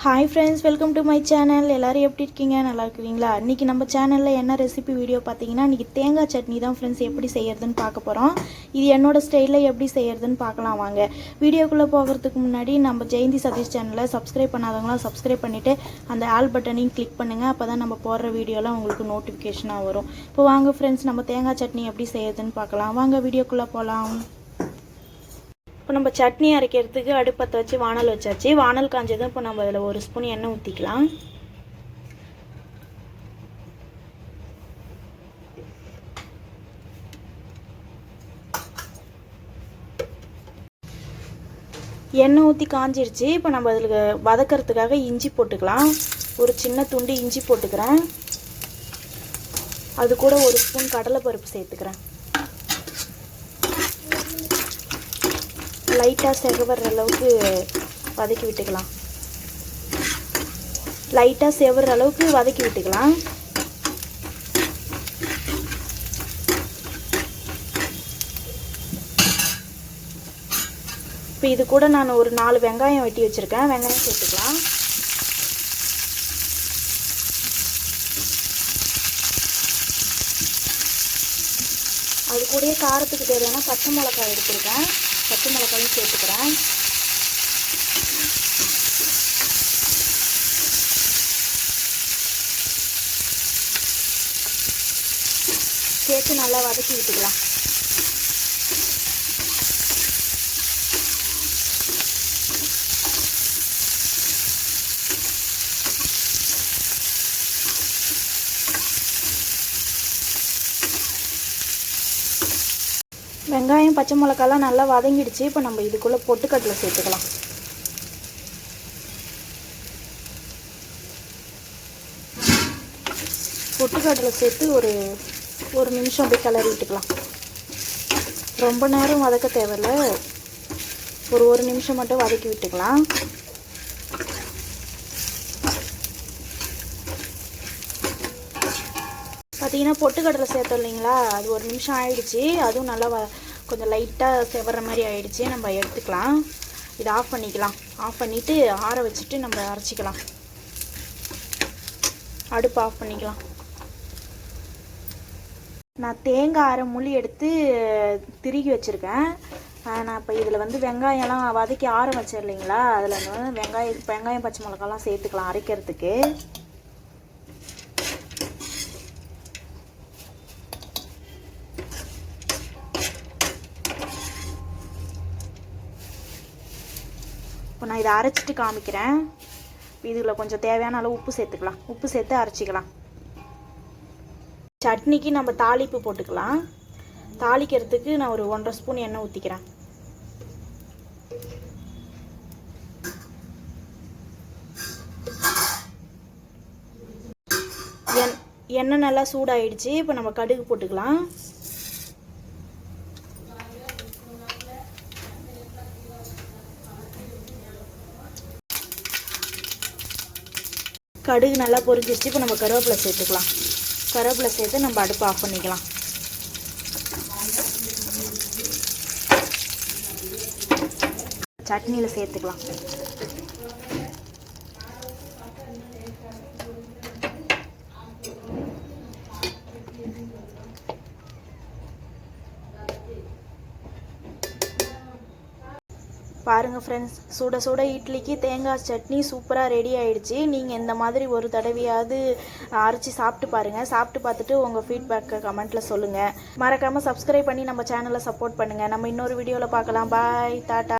Hi friends, welcome to my channel. எல்லோரும் எப்படி இருக்கீங்க? நல்லா இருக்கிறீங்களா? இன்றைக்கி நம்ம சேனலில் என்ன ரெசிபி வீடியோ பார்த்தீங்கன்னா, இன்றைக்கி தேங்காய் சட்னி தான் ஃப்ரெண்ட்ஸ் எப்படி செய்கிறதுன்னு பார்க்க போகிறோம். இது என்னோடய ஸ்டைலில் எப்படி செய்கிறதுன்னு பார்க்கலாம் வாங்க. வீடியோக்குள்ளே போகிறதுக்கு முன்னாடி நம்ம ஜெயந்தி சதீஷ் சேனலை சப்ஸ்கிரைப் பண்ணாதவங்களாம் சப்ஸ்கிரைப் பண்ணிவிட்டு அந்த ஆல் பட்டனையும் கிளிக் பண்ணுங்கள். அப்போ தான் நம்ம போடுற வீடியோலாம் உங்களுக்கு நோட்டிஃபிகேஷனாக வரும். இப்போ வாங்க ஃப்ரெண்ட்ஸ், நம்ம தேங்காய் சட்னி எப்படி செய்கிறதுன்னு பார்க்கலாம் வாங்க. வீடியோக்குள்ளே போகலாம். இப்போ நம்ம சட்னி அரைக்கிறதுக்கு அடுப்பத்தை வச்சு வானல் வச்சாச்சு. வானல் காஞ்சதும் இப்போ நம்ம அதில் ஒரு ஸ்பூன் எண்ணெய் ஊற்றிக்கலாம். எண்ணெய் ஊற்றி காஞ்சிருச்சு. இப்போ நம்ம அதில் வதக்கிறதுக்காக இஞ்சி போட்டுக்கலாம். ஒரு சின்ன துண்டு இஞ்சி போட்டுக்கிறேன். அது கூட ஒரு ஸ்பூன் கடலைப்பருப்பு சேர்த்துக்கிறேன். லைட்டாக செவற அளவுக்கு வதக்கி விட்டுக்கலாம். இப்போ இது கூட நான் ஒரு 4 வெங்காயம் வெட்டி வச்சுருக்கேன். வெங்காயம் சேர்த்துக்கலாம். அது கூடயே காரத்துக்கு தேவையான பச்சை மிளகாய் எடுத்துருக்கேன். பச்சை மிளகாயும் சேர்த்துக்கிறேன். சேர்த்து நல்லா வதக்கி விட்டுக்கலாம். வெங்காயம் பச்சை மிளகாலாம் நல்லா வதங்கிடுச்சு. இப்போ நம்ம இதுக்குள்ளே பொட்டுக்கடலை சேர்த்துக்கலாம். பொட்டுக்கடலை சேர்த்து ஒரு நிமிஷம் அப்படியே கிளறி விட்டுக்கலாம். ரொம்ப நேரம் வதக்க தேவையில்லை, ஒரு நிமிஷம் மட்டும் வதக்கி விட்டுக்கலாம். பார்த்தீங்கன்னா பொட்டுக்கடலை சேர்த்தோம் இல்லைங்களா, அது ஒரு நிமிஷம் ஆயிடுச்சு. அதுவும் நல்லா கொஞ்சம் லைட்டாக செவற மாதிரி ஆயிடுச்சு. நம்ம எடுத்துக்கலாம். இதை ஆஃப் பண்ணிக்கலாம். ஆஃப் பண்ணிவிட்டு ஆற வச்சுட்டு நம்ம அரைச்சிக்கலாம். அடுப்பு ஆஃப் பண்ணிக்கலாம். நான் தேங்காய் அரை முள்ளி எடுத்து திருகி வச்சுருக்கேன். நான் இப்போ இதில் வந்து வெங்காயம்லாம் வதக்கி ஆற வச்சேன் இல்லைங்களா, அதில் வந்து வெங்காயம் பச்சை மிளகாலாம் சேர்த்துக்கலாம் அரைக்கிறதுக்கு. இப்போ நான் இதை அரைச்சிட்டு காமிக்கிறேன். இதில் கொஞ்சம் தேவையான அளவு உப்பு சேர்த்துக்கலாம். உப்பு சேர்த்து அரைச்சிக்கலாம். சட்னிக்கு நம்ம தாளிப்பு போட்டுக்கலாம். தாளிக்கிறதுக்கு நான் ஒரு 1.5 ஸ்பூன் எண்ணெய் ஊற்றிக்கிறேன். எண்ணெய் நல்லா சூடாயிடுச்சு. இப்போ நம்ம கடுகு போட்டுக்கலாம். கடுகு நல்லா பொரிஞ்சிருச்சு. இப்போ நம்ம கருவேப்பிலை சேர்த்துக்கலாம். கருவேப்பிலை சேர்த்து நம்ம அடுப்பு ஆஃப் பண்ணிக்கலாம். சட்னியில் சேர்த்துக்கலாம். பாருங்கள் ஃப்ரெண்ட்ஸ், சுட சுட இட்லிக்கு தேங்காய் சட்னி சூப்பராக ரெடி ஆகிடுச்சு. நீங்கள் இந்த மாதிரி ஒரு தடவையாவது அரைச்சி சாப்பிட்டு பாருங்கள். சாப்பிட்டு பார்த்துட்டு உங்கள் ஃபீட்பேக்கை கமெண்ட்டில் சொல்லுங்கள். மறக்காமல் சப்ஸ்கிரைப் பண்ணி நம்ம சேனலை சப்போர்ட் பண்ணுங்கள். நம்ம இன்னொரு வீடியோவில் பார்க்கலாம். பாய், டாட்டா.